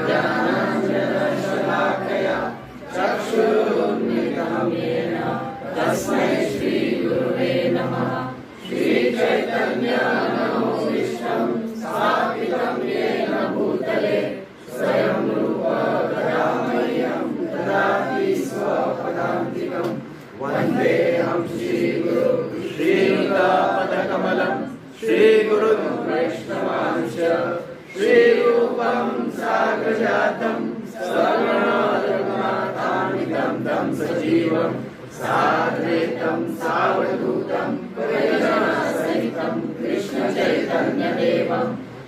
ज्ञानाञ्जनशलाकया चक्षुरुन्मिलितं येन तस्मै श्रीगुरुवे नमः। श्रीचैतन्यमनोभीष्टं स्थापितं येन भूतले स्वयं रूप कदा मह्यं ददाति स्वपदान्तिकं। वन्देऽहं श्रीगुरुं श्रीयुतपदकमलं श्रीगुरुं वैष्णवांश्च श्रीरूपं साग्रजातं सगुणरघुनाथान्वितं तं सजीवं साद्वैतं सावधूतं परिजनसहितं कृष्णचैतन्यदेवं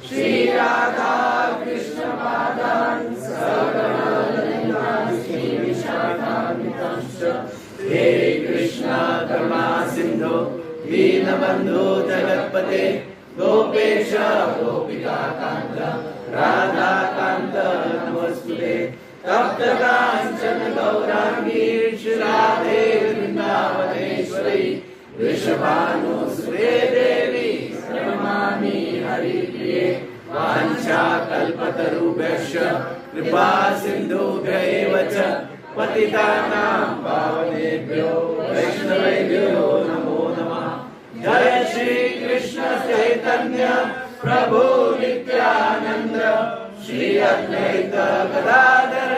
श्रीराधा कृष्णपादान् सगुणललिता श्रीविशाखान्वितांश्च। हे कृष्ण करुणा सिन्धो दीनबन्धो जगत्पते गोपेश गोपिकान्त राधाकान्त नमोस्तुते। तप्त काञ्चन गौराङ्गी राधे वृन्दावनेश्वरी वृषभानुसुते देवी प्रणमामि हरिप्रिये। वाञ्छाकल्पतरुभ्यश्च कृपा सिन्धुभ्य एव च पतितानां पावनेभ्यो वैष्णवेभ्यो नमो नमः। जय श्री कृष्ण चैतन्य प्रभु नित्यानंद श्री अद्वैत गदाधर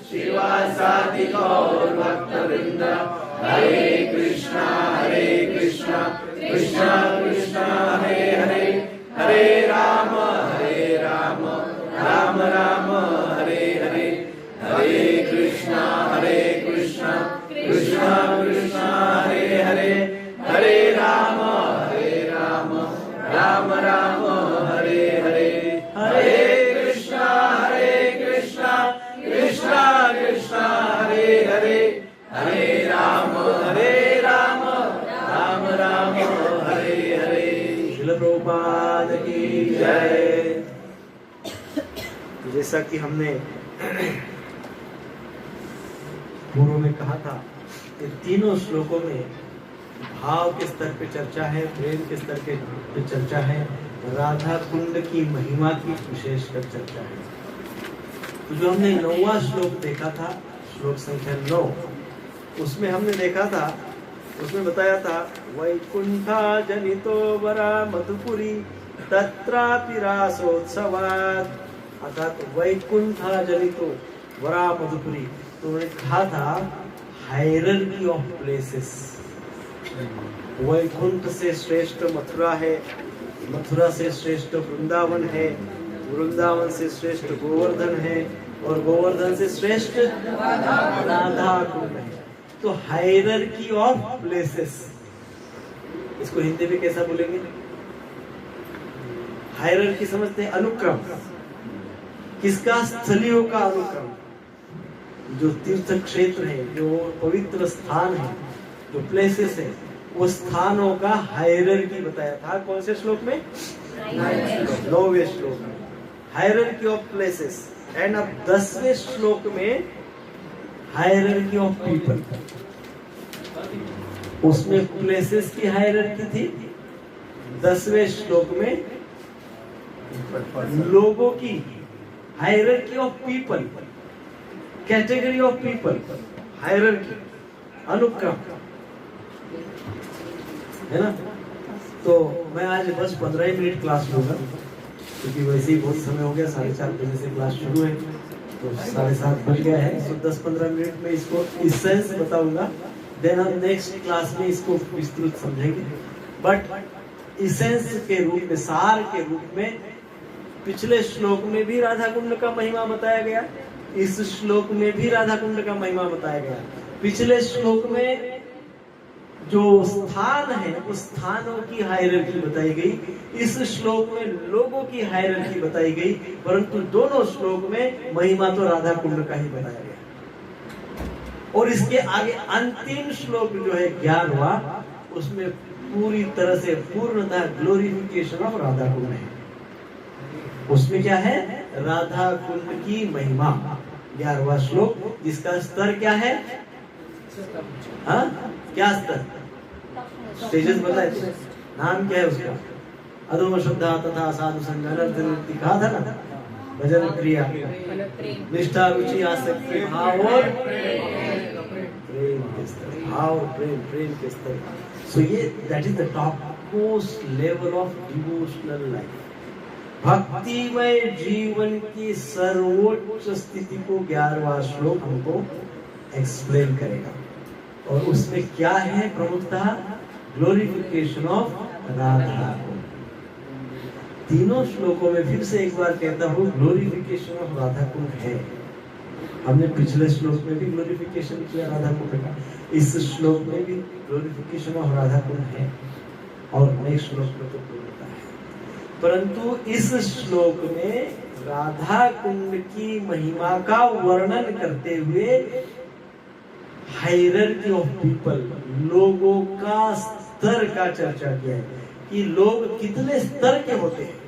श्रीवासादि गौर भक्तवृंद। हरे कृष्णा कृष्णा कृष्णा हरे हरे, हरे राम राम राम हरे हरे। हरे कृष्णा कृष्णा कृष्णा हरे हरे, हरे राम राम राम हरे हरे। हरे कृष्णा कृष्णा कृष्णा हरे हरे, हरे राम राम हरे हरे। श्रील प्रभुपाद की जय। जैसा कि हमने पूर्व में कहा था, इन तीनों श्लोकों में भाव के स्तर पे चर्चा है, प्रेम के स्तर पे चर्चा है, राधा कुंड की महिमा की विशेषकर चर्चा है। तो जो हमने 9वां श्लोक देखा था, श्लोक संख्या 9, उसमें हमने देखा था, उसमें बताया था वैकुंठा जनितो वरा मधुपुरी तत्रापि रासोत्सवात्। अर्थात वैकुंठा जनितो वरा मधुपुरी, तो उन्होंने कहा था हायरार्की ऑफ प्लेसेस। वैकुंठ से श्रेष्ठ मथुरा है, मथुरा से श्रेष्ठ वृंदावन है, वृंदावन से श्रेष्ठ गोवर्धन है, और गोवर्धन से श्रेष्ठ राधा कुंड है। तो हायरार्की ऑफ प्लेसेस, इसको हिंदी में कैसा बोलेंगे? हायरार्की समझते हैं, अनुक्रम। किसका? स्थलियों का अनुक्रम। जो तीर्थ क्षेत्र है, जो पवित्र स्थान है, जो प्लेसेस है, वो स्थानों का हायरार्की बताया था। कौन से श्लोक में? 9वें श्लोक में हायरार्की ऑफ प्लेसेस। एंड अब 10वें श्लोक में हायरार्की ऑफ पीपल। उसमें प्लेसेस की हायरार्की थी, 10वें श्लोक में लोगों की hierarchy of people, category of people, hierarchy, अनुक्रम है ना। तो मैं आज बस 15 मिनट क्लास लूंगा, क्योंकि वैसे ही बहुत समय हो गया, 4:30 बजे से क्लास शुरू है, तो 7:30 बज गया है। तो 10-15 मिनट में इसको इसेंस बताऊंगा, देन हम नेक्स्ट क्लास में इसको विस्तृत समझेंगे। बट इसेंस के रूप में, सार के रूप में, पिछले श्लोक में भी राधा कुंड का महिमा बताया गया, इस श्लोक में भी राधा कुंड का महिमा बताया गया। पिछले श्लोक में जो स्थान है, उस स्थानों की हायरार्की बताई गई, इस श्लोक में लोगों की हायरार्की बताई गई, परंतु दोनों श्लोक में महिमा तो राधा कुंड का ही बताया गया। और इसके आगे अंतिम श्लोक जो है 11वां, उसमें पूरी तरह से पूर्णतः ग्लोरिफिकेशन ऑफ राधा कुंड है। उसमें क्या है? राधा कुंड की महिमा, 11वां श्लोक, जिसका स्तर क्या है? हाँ, क्या स्तर? स्टेजेस बताए थे, नाम क्या है उसका? अधो श्रद्धा तथा साधु संग कहा था ना। भजन क्रिया, निष्ठा, रुचि, आसक्ति, भाव और प्रेम के स्तर, भाव, प्रेम के स्तर। सो ये that is the top most level of devotional life. भक्तिमय जीवन की सर्वोच्च स्थिति को 11वां श्लोक हमको एक्सप्लेन करेगा। और उसमें क्या है प्रमुखतः? ग्लोरिफिकेशन ऑफ राधा को। तीनों श्लोकों में फिर से एक बार कहता हूँ, ग्लोरिफिकेशन ऑफ राधा कुंड है। हमने पिछले श्लोक में भी ग्लोरिफिकेशन किया राधा कुंड का, इस श्लोक में भी ग्लोरिफिकेशन ऑफ राधा कुंड है, और नेक्स्ट श्लोक में तो पूर्णता है। परंतु इस श्लोक में राधा कुंड की महिमा का वर्णन करते हुए हायरार्की ऑफ पीपल, लोगों का स्तर का चर्चा किया है कि लोग कितने स्तर के होते हैं,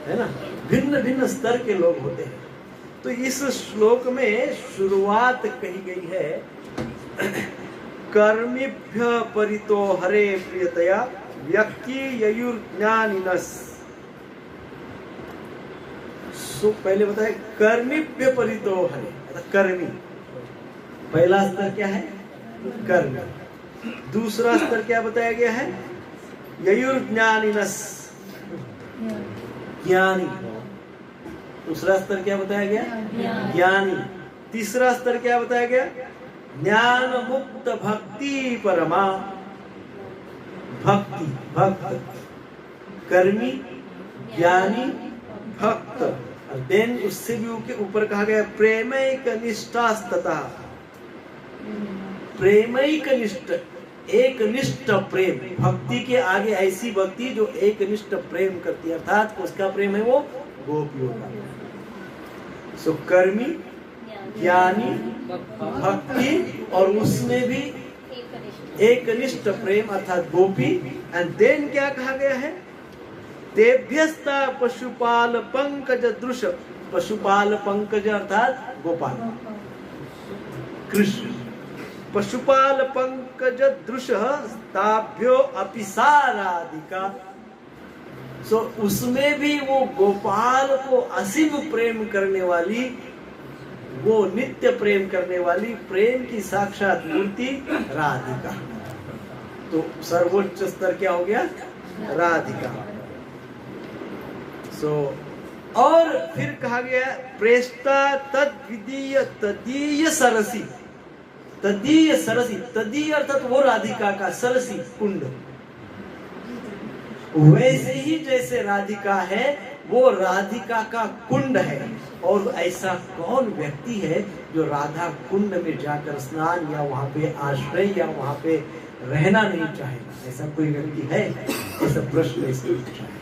है ना, भिन्न भिन्न स्तर के लोग होते हैं। तो इस श्लोक में शुरुआत कही गई है, कर्मिभ्य परितो हरे प्रियतया व्यक्ति ययुर्ज्ञानिनस्। सो पहले बताए कर्मिभ्य परितो हरे, कर्मी। पहला स्तर क्या है? कर्म। दूसरा स्तर क्या बताया गया है? ययुर्ज्ञानिनस्, ज्ञानी। दूसरा स्तर क्या बताया गया? ज्ञानी। तीसरा स्तर क्या बताया गया? ज्ञान मुक्त भक्ति परमा, भक्ति, भक्त, कर्मी, ज्ञानी, भक्त। और देन उससे भी ऊपर कहा गया प्रेमैक निष्ठास्ततः, प्रेमैक निष्ठ, एक निष्ठ प्रेम। भक्ति के आगे ऐसी भक्ति जो एक निष्ठ प्रेम करती है, अर्थात उसका प्रेम है वो गोपियों का। सो कर्मी, ज्ञानी, भक्ति, और उसमें भी एक निष्ठ प्रेम अर्थात गोपी। एंड देन क्या कहा गया है? तेभ्यस्ता पशुपाल पंकज दृश, पशुपाल पंकज अर्थात गोपाल, कृष्ण। पशुपाल पंकज दृश ताभ्यो अपि सा राधिका। सो उसमें भी वो गोपाल को असीम प्रेम करने वाली, वो नित्य प्रेम करने वाली, प्रेम की साक्षात मूर्ति राधिका। तो सर्वोच्च स्तर क्या हो गया? राधिका। सो और फिर कहा गया प्रेष्टा तद्विदीय तदीय सरसी, तदीय सरसी, तदीय अर्थात वो राधिका का, सरसी कुंड। वैसे ही जैसे राधिका है वो राधिका का कुंड है। और ऐसा कौन व्यक्ति है जो राधा कुंड में जाकर स्नान या वहां पे आश्रय या वहां पे रहना नहीं चाहेगा? ऐसा कोई व्यक्ति है? ऐसा प्रश्न इसमें पूछा है।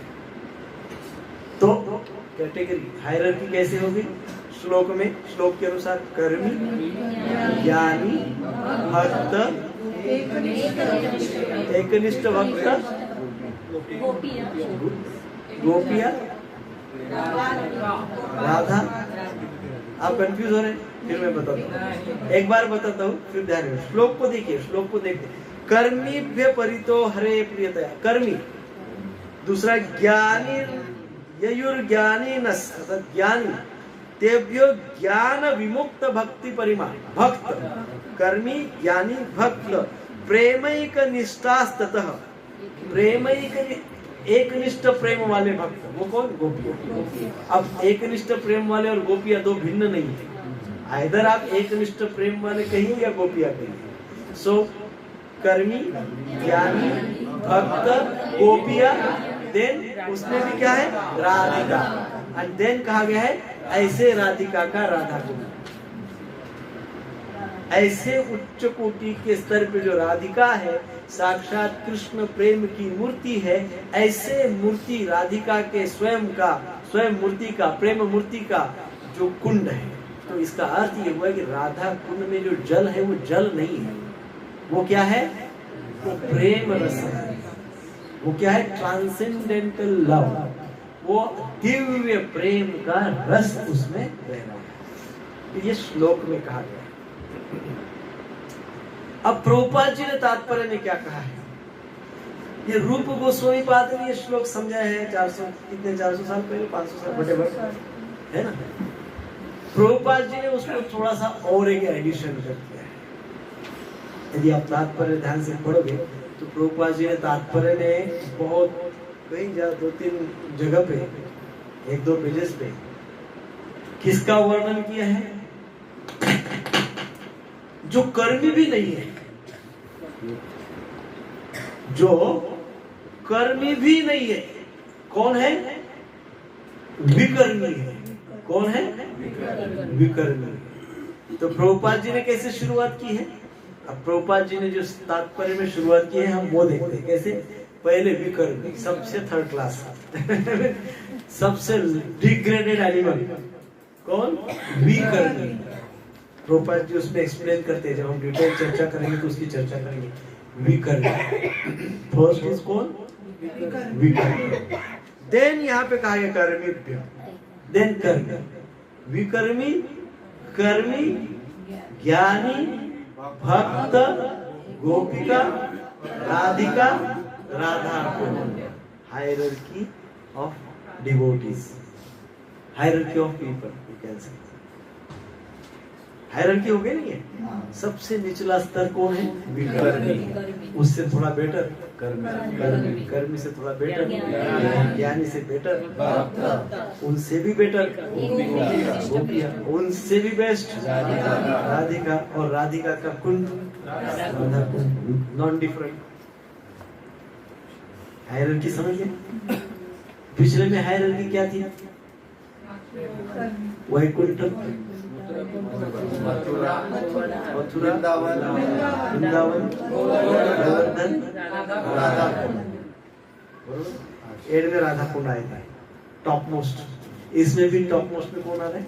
तो कैटेगरी हायरार्की कैसे होगी श्लोक में? श्लोक के अनुसार कर्मी, ज्ञानी, भक्त, एकनिष्ठ भक्त, गोपिया, राधा। आप कंफ्यूज हो रहे हैं? फिर मैं बताता हूँ, एक बार बताता हूँ, फिर ध्यान रखिए। श्लोक को देखिए, श्लोक को देखिए। कर्मीभ्य परितो हरे प्रियतया, कर्मी। दूसरा ज्ञानी, ययुर्ज्ञानी नस, अर्थात ज्ञानी। तेभ्यो ज्ञान विमुक्त भक्ति परिमा, भक्त, कर्मी, ज्ञानी, भक्त। प्रेमैक निष्ठास्ततः, प्रेमैक एक निष्ठ प्रेम वाले भक्त, वो कौन? गोपियां। अब एक निष्ठ प्रेम वाले और गोपियां दो भिन्न नहीं है, इधर आप एक निष्ठ प्रेम वाले कहिए या गोपियां कहिए। सो कर्मी, ज्ञानी, भक्त, गोपियां, देन उसमें भी क्या है? राधिका। एंड देन कहा गया है ऐसे राधिका का राधा कुंड। ऐसे उच्च कोटि के स्तर पे जो राधिका है, साक्षात कृष्ण प्रेम की मूर्ति है, ऐसे मूर्ति राधिका के स्वयं का, स्वयं मूर्ति का, प्रेम मूर्ति का जो कुंड है। तो इसका अर्थ ये हुआ कि राधा कुंड में जो जल है वो जल नहीं है, वो क्या है? वो प्रेम रस है। वो क्या है? ट्रांसेंडेंटल लव, वो दिव्य प्रेम का रस उसमें बह रहा है। तो ये श्लोक में कहा गया। अब प्रभुपाद जी ने तात्पर्य में क्या कहा है? ये रूप गोस्वामी पाद ने ये श्लोक समझाया है 400 कितने 400 साल पहले 500 साल बटे है ना। प्रभुपाद जी ने उसको थोड़ा सा और एक एडिशन कर दिया है। यदि आप तात्पर्य ध्यान से पढ़ोगे तो प्रभुपाद जी ने तात्पर्य ने बहुत कहीं 2-3 जगह पे 1-2 पेजेस पे किसका वर्णन किया है, जो कर्मी भी नहीं है, जो कर्मी भी नहीं है। कौन है? विकर्मी है। कौन है? विकर्मी। तो प्रभुपाद जी ने कैसे शुरुआत की है? अब प्रभुपाद जी ने जो तात्पर्य में शुरुआत की है हम वो देखते हैं कैसे। पहले विकर्मी, सबसे थर्ड क्लास सबसे डिग्रेडेड एनिमल। कौन? विकर्मी। प्रभुपाद जी उसमें एक्सप्लेन करते हैं, जब हम डिटेल चर्चा करेंगे तो उसकी चर्चा करेंगे। विकर्मी फर्स्ट इज कौन? विकर्मी। देन यहाँ पे कहा गया कर्मीभ्य, देन कर्मी, विकर्मी, कर्मी, ज्ञानी, भक्त, गोपिका, Radhika, Radha Kund. Hierarchy of devotees, hierarchy of people, you can say hierarchy हो गई नहीं है। सबसे निचला स्तर कौन है? विकर्मी। उससे थोड़ा बेटर कर्मी, कर्मी से थोड़ा बेटर ज्ञानी, से बेटर, उनसे भी बेटर गोपिया, उनसे भी बेस्ट राधिका, और राधिका का कुंड नॉन डिफरेंट। हायरार्की समझ गए? पिछले में हायरार्की क्या थी? वैकुंठ, मथुरा, वृंदावन, गोवर्धन, राधा कुंड। एड में राधा कुंड आए थे टॉप मोस्ट। इसमें भी टॉप मोस्ट में कौन आ रहा है?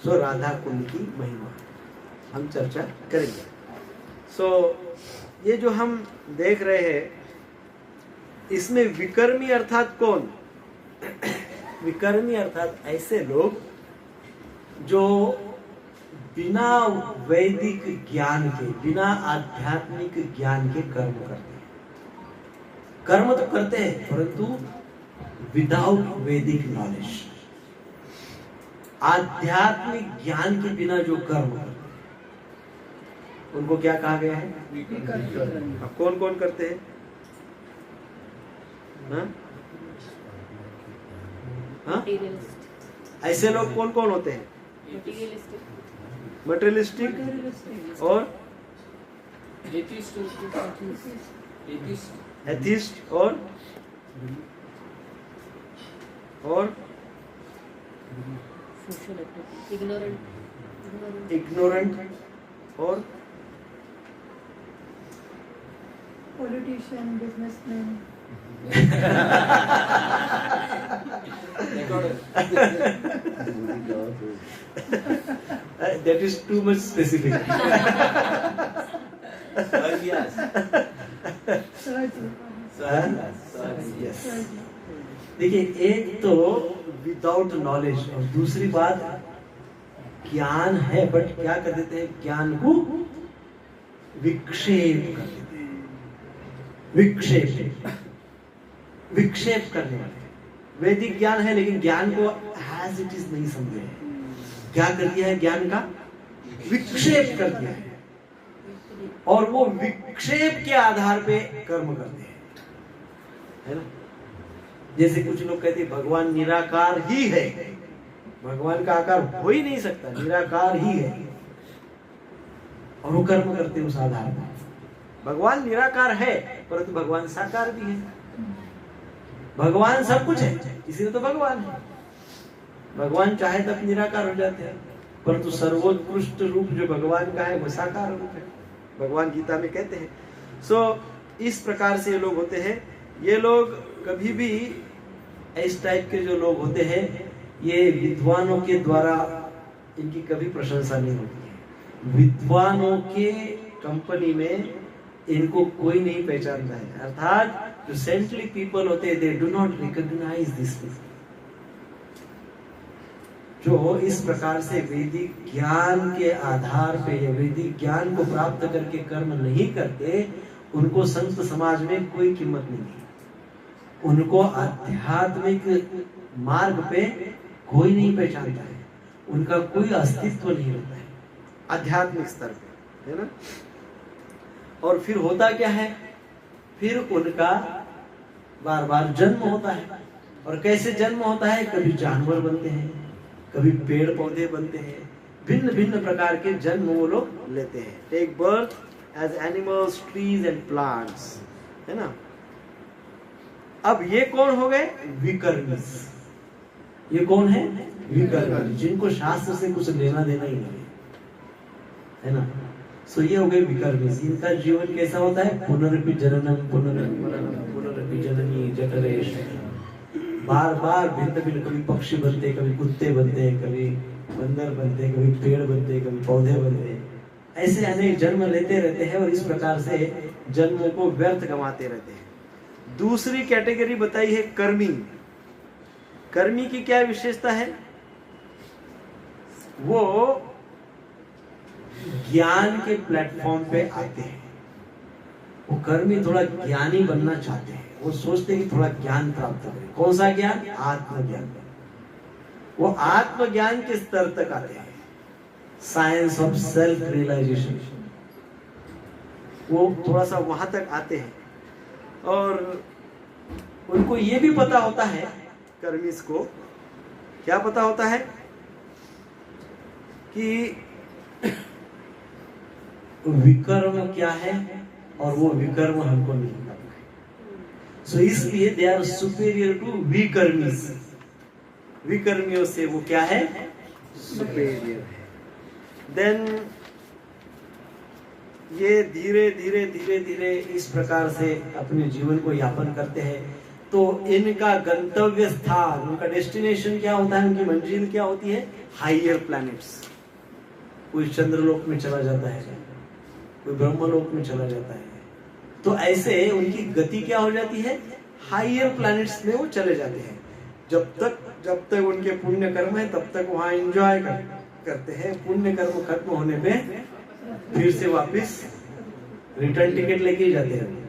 सो राधा कुंड की महिमा हम चर्चा करेंगे। सो ये जो हम देख रहे हैं इसमें विकर्मी अर्थात कौन? विकर्मी अर्थात ऐसे लोग जो बिना वैदिक ज्ञान के, बिना आध्यात्मिक ज्ञान के कर्म करते हैं। कर्म तो करते हैं परंतु विदाउट वैदिक नॉलेज, आध्यात्मिक ज्ञान के बिना जो कर्म करते हैं उनको क्या कहा गया है? कौन कौन करते हैं? हाँ? ऐसे लोग कौन कौन होते हैं? मटेरियलिस्टिक और एथिस्ट और इग्नोरेंट और politician, businessman. That is too much specific. Yes. देखिए, एक तो विदाउट नॉलेज और दूसरी बात ज्ञान है बट क्या कर देते हैं? ज्ञान को विक्षेप कर देते हैं। विक्षेप करने वाले। वैदिक ज्ञान है लेकिन ज्ञान को एज इट इज नहीं समझे। क्या कर दिया है? ज्ञान का विक्षेप कर दिया है और वो विक्षेप के आधार पे कर्म करते हैं, है ना। जैसे कुछ लोग कहते हैं भगवान निराकार ही है, भगवान का आकार हो ही नहीं सकता, निराकार ही है, और वो कर्म करते हैं उस आधार पर। भगवान निराकार है परंतु भगवान साकार भी है। भगवान सब कुछ है इसलिए तो भगवान है। भगवान चाहे तब निराकार हो जाते हैं परंतु सर्वोत्कृष्ट रूप जो भगवान का है वो साकार रूप है, भगवान गीता में कहते हैं। सो इस प्रकार से ये लोग होते हैं। ये लोग कभी भी इस टाइप के जो लोग होते हैं ये विद्वानों के द्वारा इनकी कभी प्रशंसा नहीं होती है। विद्वानों के कंपनी में इनको कोई नहीं पहचानता है, अर्थात जो सेंटली पीपल होते हैं they do not recognise this. जो इस प्रकार से वैदिक ज्ञान के आधार पे या वैदिक ज्ञान को प्राप्त करके कर्म नहीं करते उनको संत समाज में कोई कीमत नहीं है, उनको आध्यात्मिक मार्ग पे कोई नहीं पहचानता है, उनका कोई अस्तित्व नहीं होता है आध्यात्मिक स्तर पे, है ना। और फिर होता क्या है, फिर उनका बार बार जन्म होता है। और कैसे जन्म होता है, कभी जानवर बनते हैं, कभी पेड़ पौधे बनते हैं, भिन्न भिन्न प्रकार के जन्म वो लोग लेते हैं। Take birth as animals, trees and plants, है ना। अब ये कौन हो गए, विकर्मीस। ये कौन है, विकर्मी, जिनको शास्त्र से कुछ लेना देना ही नहीं है ना। सो ये हो गए विकर्मीस। इनका जीवन कैसा होता है, पुनरपि जननम पुनरपि मरणम पुनरपि जननी जठरेश, बार बार भिन्न भिन्न, कभी पक्षी बनते, कभी कुत्ते बनते, कभी बंदर बनते, कभी पेड़ बनते, कभी पौधे बनते, ऐसे अनेक जन्म लेते रहते हैं और इस प्रकार से जन्मों को व्यर्थ गंवाते रहते हैं। दूसरी कैटेगरी बताई है कर्मी। कर्मी की क्या विशेषता है, वो ज्ञान के प्लेटफॉर्म पे आते हैं। वो कर्मी थोड़ा ज्ञानी बनना चाहते हैं, वो सोचते हैं कि थोड़ा ज्ञान प्राप्त करें। कौन सा ज्ञान, आत्मज्ञान। वो आत्मज्ञान के स्तर तक आते हैं, साइंस ऑफ सेल्फ रियलाइजेशन, वो थोड़ा सा वहां तक आते हैं। और उनको ये भी पता होता है, कर्मीस को क्या पता होता है कि विकर्म क्या है और वो विकर्म हमको नहीं करना है। सो इसलिए दे आर सुपीरियर टू विकर्मीस। विकर्मियों से वो क्या है, सुपीरियर है। देन ये धीरे धीरे धीरे धीरे इस प्रकार से अपने जीवन को यापन करते हैं। तो इनका गंतव्य स्थान, उनका डेस्टिनेशन क्या होता है, उनकी मंजिल क्या होती है, हाइयर प्लैनेट्स। कोई चंद्रलोक में चला जाता है, कोई ब्रह्मलोक में चला जाता है। तो ऐसे उनकी गति क्या हो जाती है, हाइयर प्लैनेट्स में वो चले जाते हैं। जब तक उनके पुण्य कर्म है तब तक वहां एंजॉय करते हैं। पुण्य कर्म खत्म होने पे फिर से वापस रिटर्न टिकट लेके जाते हैं।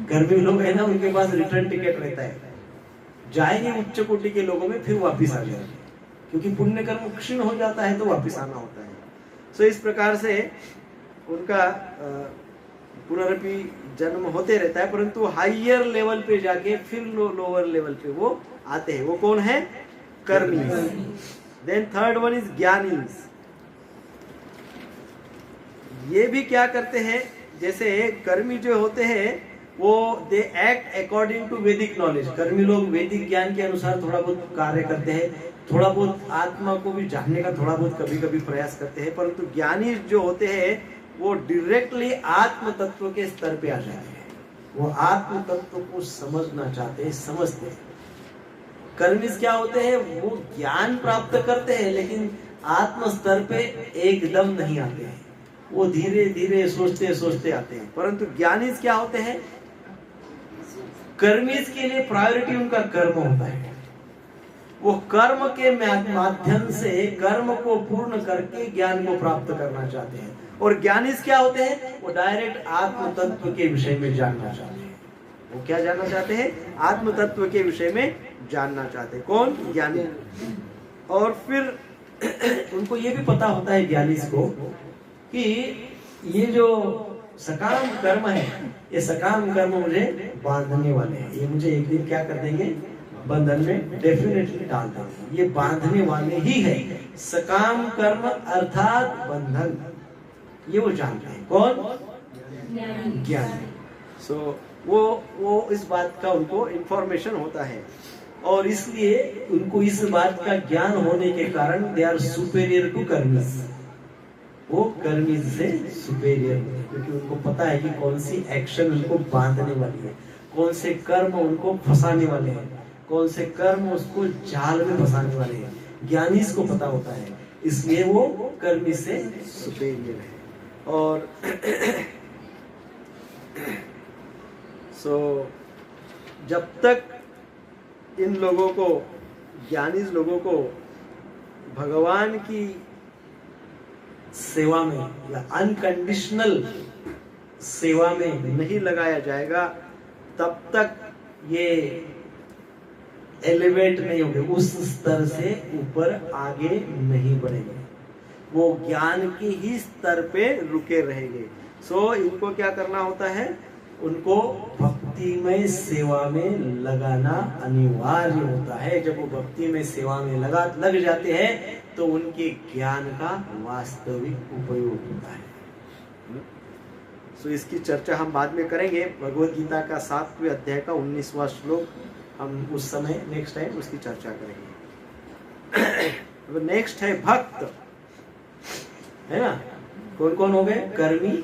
कर्मी लोग है ना, उनके पास रिटर्न टिकट रहता है, जाएंगे उच्च कोटि के लोगों में, फिर वापस आ जाएंगे, क्योंकि पुण्य कर्म क्षीण हो जाता है तो वापस आना होता है। सो इस प्रकार से उनका पुनरपि जन्म होते रहता है, परंतु हाइयर लेवल पे जाके फिर लोअर लेवल पे वो आते हैं। वो कौन है, कर्मी। देन थर्ड वन इज ज्ञानीज। ये भी क्या करते हैं, जैसे कर्मी जो होते हैं वो दे एक्ट अकॉर्डिंग टू वैदिक नॉलेज। कर्मी लोग वैदिक ज्ञान के अनुसार थोड़ा बहुत कार्य करते हैं, थोड़ा बहुत आत्मा को भी जानने का थोड़ा बहुत कभी कभी प्रयास करते हैं। परंतु ज्ञानी जो होते हैं वो डायरेक्टली आत्म तत्व के स्तर पे आ जाते हैं, वो आत्म तत्व को समझना चाहते हैं, समझते हैं। कर्मीज क्या होते हैं, वो ज्ञान प्राप्त करते हैं लेकिन आत्म स्तर पे एकदम नहीं आते हैं, वो धीरे धीरे सोचते सोचते आते हैं। परंतु ज्ञानीज क्या होते हैं, कर्मीज के लिए प्रायोरिटी उनका कर्म होता है। वो कर्म के माध्यम से कर्म को पूर्ण करके ज्ञान को प्राप्त करना चाहते हैं। और ज्ञानीज क्या होते हैं, वो डायरेक्ट आत्म तत्व के विषय में जानना चाहते हैं। वो क्या जानना चाहते हैं, आत्म तत्व के विषय में जानना चाहते हैं। कौन, ज्ञानी। और फिर उनको ये भी पता होता है ज्ञानीज को कि ये जो सकाम कर्म है, ये सकाम कर्म मुझे बांधने वाले हैं, ये मुझे एक दिन क्या कर देंगे, बंधन में डेफिनेटली डाल देंगे। ये बांधने वाले ही है, सकाम कर्म अर्थात बंधन, ये वो जानते हैं। कौन, ज्ञानी। सो वो इस बात का उनको इंफॉर्मेशन होता है, और इसलिए उनको इस बात का ज्ञान होने के कारण दे आर सुपेरियर टू कर्मीज। वो कर्मीज से सुपेरियर है, क्योंकि उनको पता है कि कौन सी एक्शन उनको बांधने वाली है, कौन से कर्म उनको फंसाने वाले हैं, कौन से कर्म उसको जाल में फंसाने वाले हैं। ज्ञानीज को पता होता है, इसलिए वो कर्मी से सुपेरियर है। और जब तक इन लोगों को, ज्ञानीज लोगों को भगवान की सेवा में या अनकंडीशनल सेवा में नहीं लगाया जाएगा तब तक ये एलिवेट नहीं होंगे, उस स्तर से ऊपर आगे नहीं बढ़ेंगे, वो ज्ञान की ही स्तर पे रुके रहेंगे। सो इनको क्या करना होता है, उनको भक्तिमय सेवा में लगाना अनिवार्य होता है। जब वो भक्तिमय सेवा में लग जाते हैं तो उनके ज्ञान का वास्तविक उपयोग होता है। सो इसकी चर्चा हम बाद में करेंगे। भगवद गीता का 7वें अध्याय का 19वां श्लोक हम उस समय नेक्स्ट टाइम उसकी चर्चा करेंगे। नेक्स्ट है भक्त, है ना। कौन कौन हो गए, कर्मी,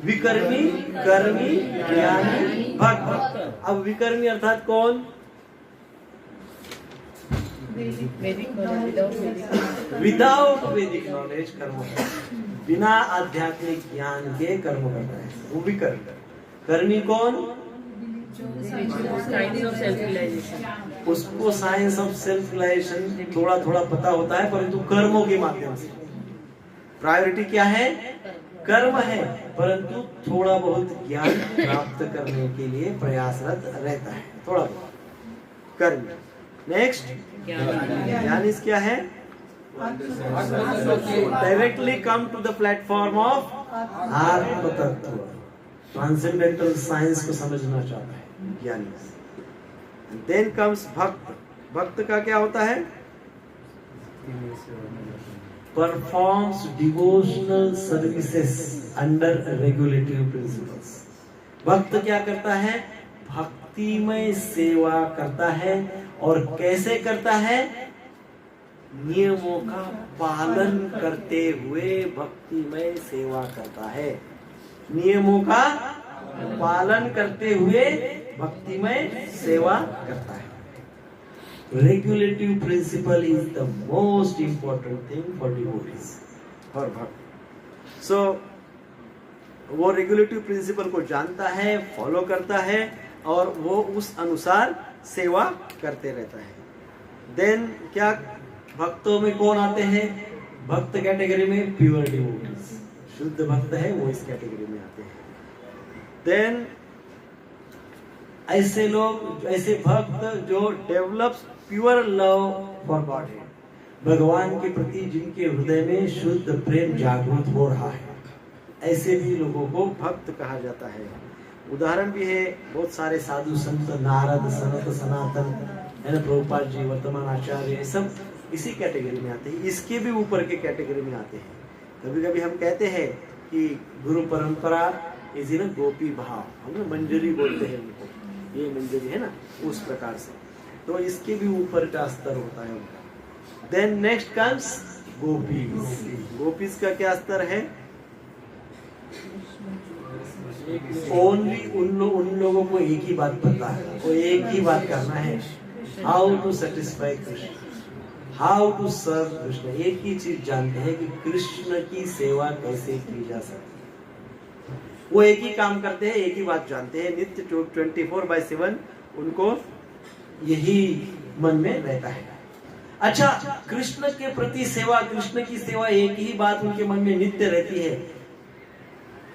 विकर्मी, कर्मी, ज्ञानी, भक्त। अब विकर्मी अर्थात कौन, विदाउट वैदिक नॉलेज कर्म, बिना आध्यात्मिक ज्ञान के कर्म करता है, वो विकर्मी। कर्मी कौन, उसको साइंस ऑफ सेल्फ रियलाइजेशन थोड़ा थोड़ा पता होता है, परंतु कर्मों के माध्यम से। प्रायोरिटी क्या है, कर्म है, परंतु थोड़ा बहुत ज्ञान प्राप्त करने के लिए प्रयासरत रहता है, थोड़ा बहुत कर्म। नेक्स्ट ज्ञान क्या है, directly come to the platform of atma tattva, transcendental science को समझना चाहता है ज्ञानी। देन कम्स भक्त। भक्त का क्या होता है, performs devotional services under regulatory principles. भक्त क्या करता है, भक्तिमय सेवा करता है, और कैसे करता है, नियमों का पालन करते हुए भक्तिमय सेवा करता है। नियमों का पालन करते हुए भक्तिमय सेवा करता है। Regulative principle is the most important thing for devotees, for bhakt. So वो रेगुलेटिव प्रिंसिपल को जानता है, फॉलो करता है, और वो उस अनुसार सेवा करते रहता है। देन क्या, भक्तों में कौन आते हैं, भक्त कैटेगरी में प्योर डिवोटीज, शुद्ध भक्त है वो इस कैटेगरी में आते हैं। देन ऐसे लोग, ऐसे भक्त जो develops pure love for God, भगवान के प्रति जिनके हृदय में शुद्ध प्रेम जागृत हो रहा है, ऐसे भी लोगों को भक्त कहा जाता है। उदाहरण भी है, बहुत सारे साधु संत, नारद, सनत, सनातन, है ना, प्रभुपाद जी, वर्तमान आचार्य, ये सब इसी कैटेगरी में आते हैं, इसके भी ऊपर के कैटेगरी में आते हैं। कभी कभी हम कहते हैं कि गुरु परंपरा इज इन गोपी भाव, हम ना मंजरी बोलते हैं उनको, ये मंजरी है ना, उस प्रकार से। तो इसके भी ऊपर का स्तर होता है उनका। देन नेक्स्ट कम्स गोपीज। गोपीज का क्या स्तर है, ओनली उन लोगों को एक ही बात पता है, वो एक ही बात करना है, how to satisfy Krishna, how to serve Krishna. एक ही चीज जानते हैं कि कृष्ण की सेवा कैसे की जा सकती। वो एक ही काम करते हैं, एक ही बात जानते हैं, नित्य 24/7 उनको यही मन में रहता है। अच्छा, कृष्ण के प्रति सेवा, कृष्ण की सेवा, एक ही बात उनके मन में नित्य रहती है।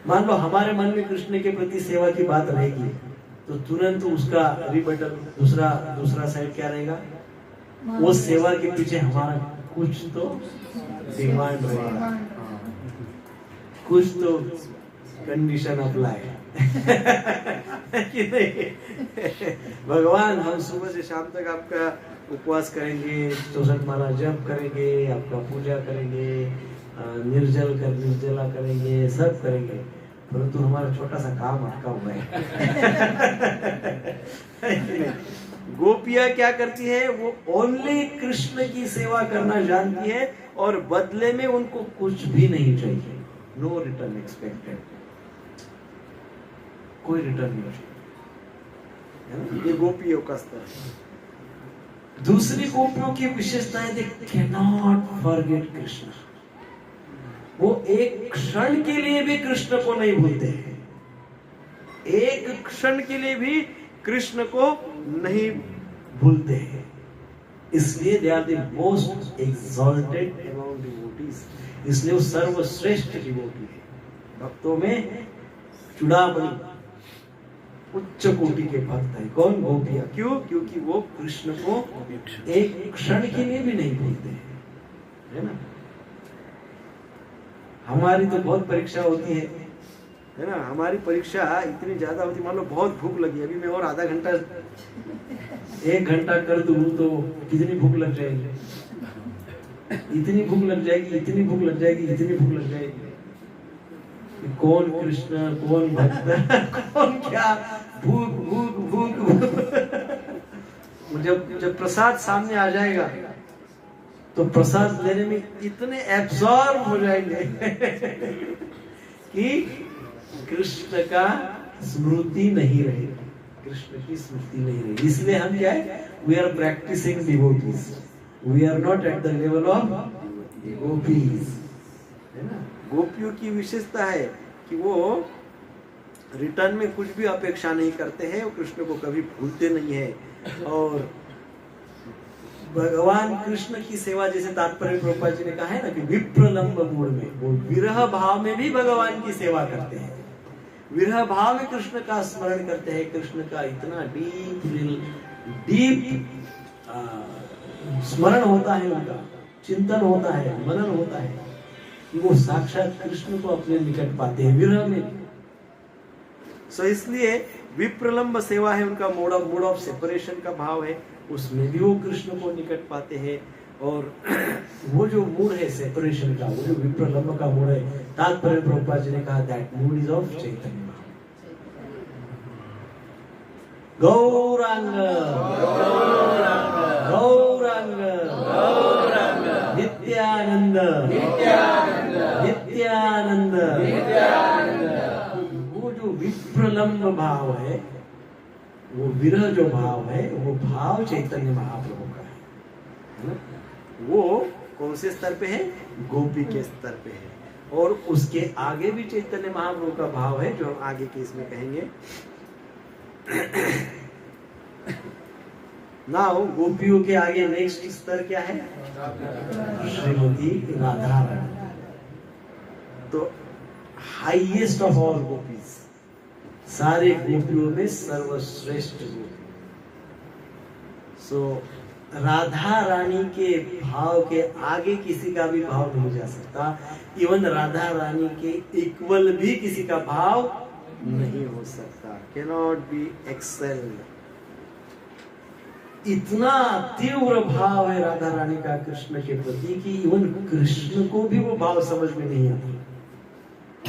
मान लो हमारे मन में कृष्ण के प्रति सेवा की बात रहेगी, तो तुरंत उसका रिबटल दूसरा साइड क्या रहेगा, वो सेवा के पीछे हमारा कुछ तो डिमांड रहेगा, कुछ तो कंडीशन अप्लाई कि नहीं। भगवान, हम सुबह से शाम तक आपका उपवास करेंगे, 64 माला जप करेंगे, आपका पूजा करेंगे, निर्जला करेंगे, सब करेंगे, परंतु हमारा छोटा सा काम अटका हुआ है। गोपियां क्या करती है, वो ओनली कृष्ण की सेवा करना जानती है, और बदले में उनको कुछ भी नहीं चाहिए, नो रिटर्न एक्सपेक्टेड, कोई रिटर्न नहीं चाहिए। ये गोपियों का स्तर है। दूसरी गोपियों की विशेषता है, they can not forget Krishna. वो एक क्षण के लिए भी कृष्ण को नहीं भूलते हैं, एक क्षण के लिए भी कृष्ण को नहीं भूलते हैं। इसलिए they are the most exalted among devotees, इसलिए वो सर्वश्रेष्ठ डिवोटी है। भक्तों में चुड़ामणि, उच्च कोटि के भक्त है। कौन? गोपियां। क्यों? क्योंकि वो कृष्ण को एक क्षण के लिए भी नहीं भूलते हैं, है ना। हमारी तो बहुत परीक्षा होती है ना। हमारी परीक्षा इतनी ज्यादा होती, मान लो बहुत भूख लगी, अभी मैं और आधा घंटा 1 घंटा कर दूं तो कितनी भूख लग जाएगी, इतनी भूख लग जाएगी, इतनी भूख लग जाएगी, इतनी भूख लग जाएगी। कौन कृष्ण, कौन भक्त, कौन क्या, भूख भूख भूख भूख। जब प्रसाद सामने आ जाएगा तो प्रसाद लेने में इतने एब्सॉर्ब हो जाएंगे कि कृष्ण का स्मृति नहीं रहेगी, कृष्ण की स्मृति नहीं रहेगी। इसलिए हम क्या है, we are practising devotees, we are not at the level of गोपीज, है ना। गोपियों की विशेषता है कि वो रिटर्न में कुछ भी अपेक्षा नहीं करते हैं, वो कृष्ण को कभी भूलते नहीं है। और भगवान कृष्ण की सेवा, जैसे तात्पर्य प्रभुपाद जी ने कहा है ना कि विप्रलंब मूड में, वो विरह भाव में भी भगवान की सेवा करते हैं, विरह भाव में कृष्ण का स्मरण करते हैं। कृष्ण का इतना डीप स्मरण होता है, उनका चिंतन होता है, मनन होता है कि वो साक्षात कृष्ण को अपने निकट पाते हैं विरह में। सो इसलिए विप्रलंब सेवा है उनका, मोड ऑफ सेपरेशन का भाव है, उसमें भी वो कृष्ण को निकट पाते हैं। और वो जो मूड है सेपरेशन का, वो जो विप्रलंब का मूड है, तात्पर्य प्रभुपाद जी ने कहा दैट मूड इज ऑफ चैतन्य। गौरांग गौरांग नित्यानंद नित्यानंद। वो जो विप्रलंब भाव है, वो विरह जो भाव है, वो भाव चैतन्य महाप्रभु का है। वो कौन से स्तर पे है? गोपी के स्तर पे है। और उसके आगे भी चैतन्य महाप्रभु का भाव है, जो हम आगे के इसमें कहेंगे। ना गोपियों के आगे नेक्स्ट स्तर क्या है? श्रीमती राधा रानी। तो हाईएस्ट ऑफ ऑल गोपीज, सारे गोपियों में सर्वश्रेष्ठ गोपी। सो राधा रानी के भाव के आगे किसी का भी भाव नहीं जा सकता। इवन राधा रानी के इक्वल भी किसी का भाव नहीं हो सकता। Cannot be excelled. इतना तीव्र भाव है राधा रानी का कृष्ण के प्रति कि इवन कृष्ण को भी वो भाव समझ में नहीं आता।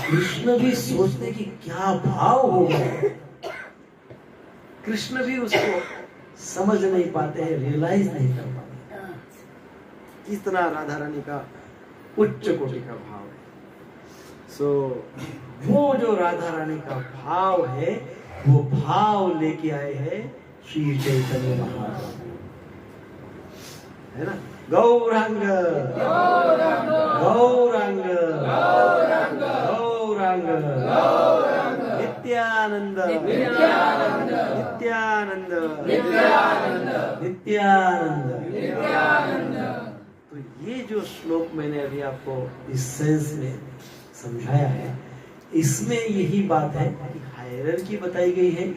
कृष्ण भी सोचते कि क्या भाव होगा, कृष्ण भी उसको समझ नहीं पाते हैं, रियलाइज नहीं कर पाते। इतना राधा रानी का उच्च कोटि का भाव है। सो वो जो राधा रानी का भाव है, वो भाव लेके आए हैं श्री चैतन्य महाप्रभु, है ना। गौरांग गौरांग गौरांग नित्यानंद नित्यानंद नित्यानंद। तो ये जो श्लोक मैंने अभी आपको इस सेंस में समझाया है, इसमें यही बात है कि हायरार्की बताई गई है।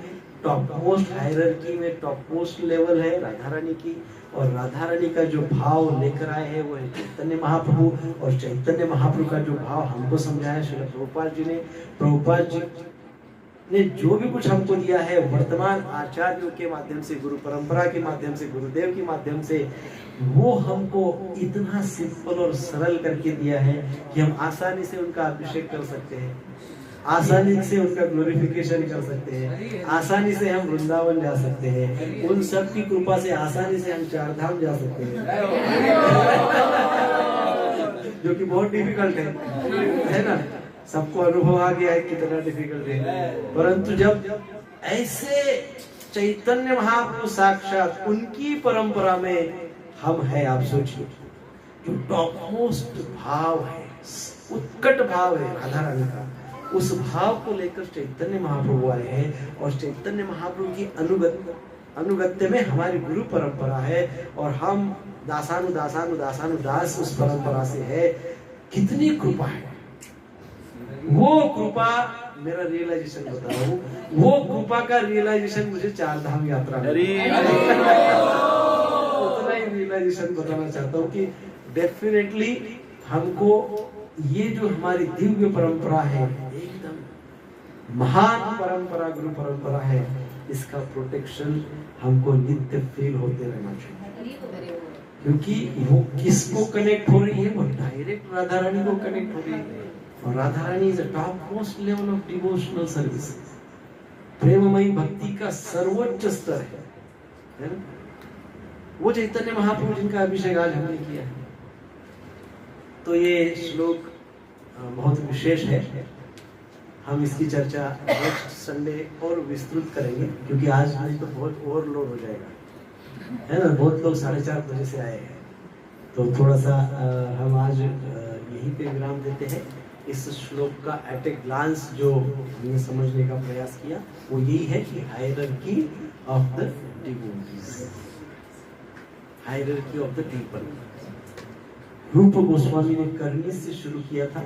टॉप मोस्ट हायरार्की में टॉप मोस्ट लेवल है राधा रानी की, और राधा रानी का जो भाव लेकर आए हैं वो है चैतन्य महाप्रभु। और चैतन्य महाप्रभु का जो भाव हमको समझाया श्रील प्रभुपाद जी ने, प्रभुपाद जी ने जो भी कुछ हमको दिया है वर्तमान आचार्यों के माध्यम से, गुरु परंपरा के माध्यम से, गुरुदेव के माध्यम से, वो हमको इतना सिंपल और सरल करके दिया है कि हम आसानी से उनका अभिषेक कर सकते हैं, आसानी से उनका ग्लोरिफिकेशन कर सकते हैं, आसानी से हम वृंदावन जा सकते हैं, उन सब की कृपा से आसानी से हम 4 धाम जा सकते हैं, जो कि बहुत डिफिकल्ट है ना। सबको अनुभव आ गया है कितना डिफिकल्ट है। परंतु जब ऐसे चैतन्य महाप्रभु साक्षात उनकी परंपरा में हम हैं, आप सोचिए, जो टॉप मोस्ट भाव है, उत्कट भाव है राधा रानी का, उस भाव को लेकर चैतन्य महाप्रभु आए हैं। और चैतन्य महाप्रभु की अनुगत्य में हमारी गुरु परंपरा है, और हम दासानुदास उस परंपरा से है। कितनी कृपा है, वो कृपा मेरा रियलाइजेशन बता रहा हूँ, वो कृपा का रियलाइजेशन मुझे 4 धाम यात्रा में उतना ही रियलाइजेशन बताना चाहता हूँ कि डेफिनेटली हमको ये जो हमारी दिव्य परंपरा है, एकदम महान परंपरा, गुरु परंपरा है, इसका प्रोटेक्शन हमको नित्य फील होते रहना चाहिए, क्योंकि वो किसको कनेक्ट हो रही है, वो डायरेक्ट राधा रानी को कनेक्ट हो रही है। और Radha Rani is a top most level of devotional service, प्रेममयी भक्ति का सर्वोच्च स्तर है ना? वो चैतन्य महाप्रभु जिनका अभिषेक आज हमने किया है। तो ये श्लोक बहुत विशेष है, हम इसकी चर्चा नेक्स्ट संडे और विस्तृत करेंगे, क्योंकि आज नहीं तो बहुत ओवरलोड हो जाएगा, है ना? बहुत लोग 4:30 बजे से आए हैं, तो थोड़ा सा हम आज यहीं पे विराम देते हैं। इस श्लोक का एट ए ग्लांस जो हमने समझने का प्रयास किया वो यही है कि hierarchy of the devotees, hierarchy of the people. रूप गोस्वामी ने करनी से शुरू किया था,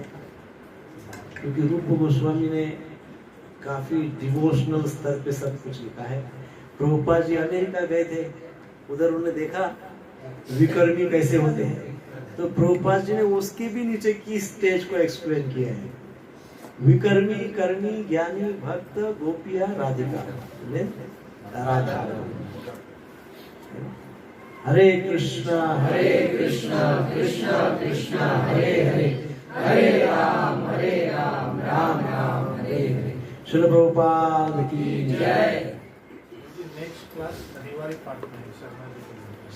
क्योंकि रूप गोस्वामी ने काफी डिवोशनल स्तर पे सब कुछ लिखा है। प्रभुपाद जी अमेरिका गए थे, उधर उन्होंने देखा विकर्मी कैसे होते हैं, तो प्रभुपाद जी ने उसके भी नीचे की स्टेज को एक्सप्लेन किया है। विकर्मी, कर्मी, ज्ञानी, भक्त, गोपिया, राधिका, राधा। हरे कृष्णा कृष्णा कृष्णा हरे हरे, हरे राम राम राम हरे हरे। श्रील प्रभुपाद की जय। नेक्स्ट क्लास शनिवार 5 में